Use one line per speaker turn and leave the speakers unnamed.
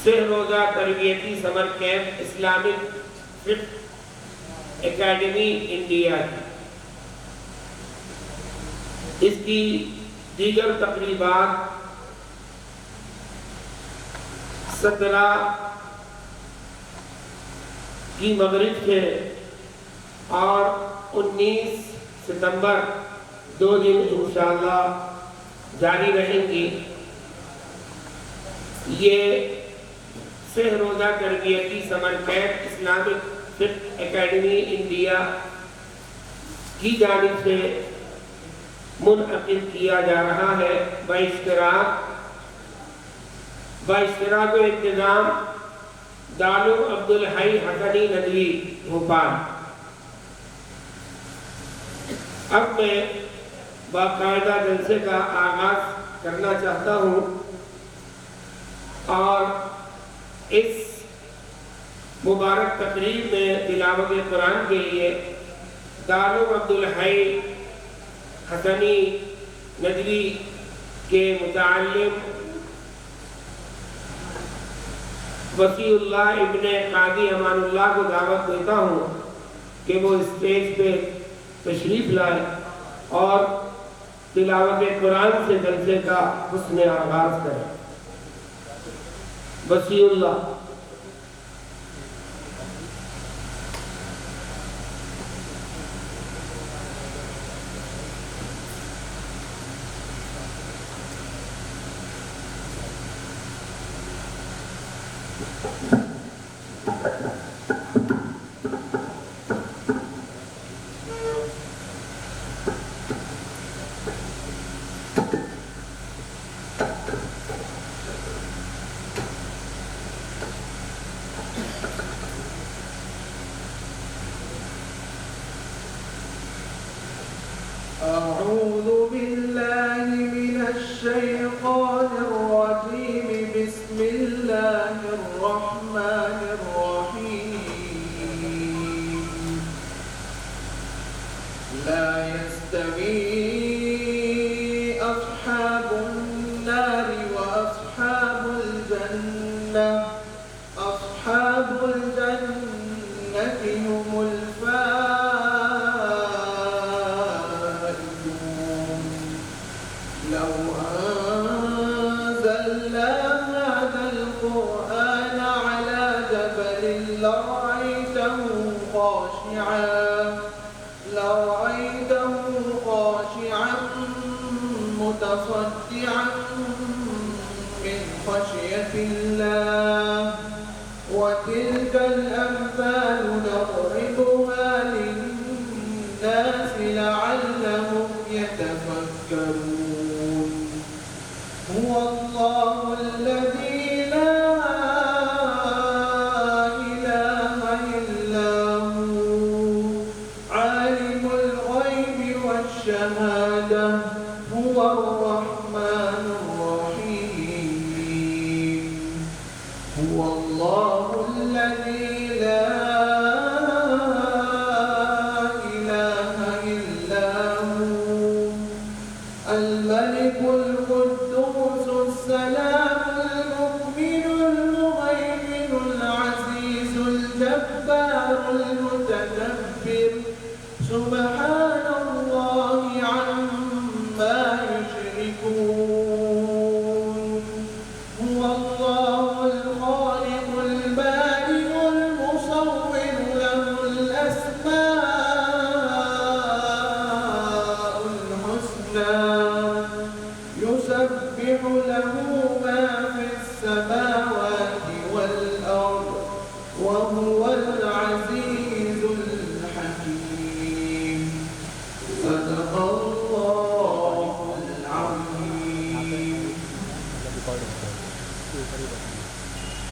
سہ روزہ تربیتی سمر کیمپ اسلامک فقہ اکیڈمی انڈیا کی، اس کی دیگر تقریبات 17 کی مغرب سے اور 19 ستمبر 2 دن انشاءاللہ جاری رہیں گی۔ یہ سہ روزہ تربیتی سمر کیمپ اسلامک فقہ اکیڈمی انڈیا کی جانب سے منعقد کیا جا رہا ہے باشتراک و انتظام دارالعلوم عبدالحی حسنی ندوی بھوپال۔ اب میں باقاعدہ جلسے کا آغاز کرنا چاہتا ہوں اور اس مبارک تقریب میں تلاوت قرآن کے لیے دارالعلوم عبدالحی حسنی ندوی کے متعلم وسیع اللہ ابن قاضی امان اللہ کو دعوت دیتا ہوں کہ وہ اسٹیج پہ تشریف لائے اور تلاوت قرآن سے جلسے کا حسن آغاز کریں۔ وسیع اللہ۔
أعوذ بالله من الشيطان الرجيم بسم الله الرحمن الرحيم لا يستوي أصحاب النار وأصحاب الجنة أصحاب الجنة هم الفائزون لو أنزلنا هذا القرآن على جبل لرأيته خاشعا متصدعا من خشية الله وتلك الأمثال نضربها للناس لعلهم يتفكرون هو الله الذي لا إله إلا هو عالم الغيب والشهادة هو الرحمن الرحيم هو الله الذي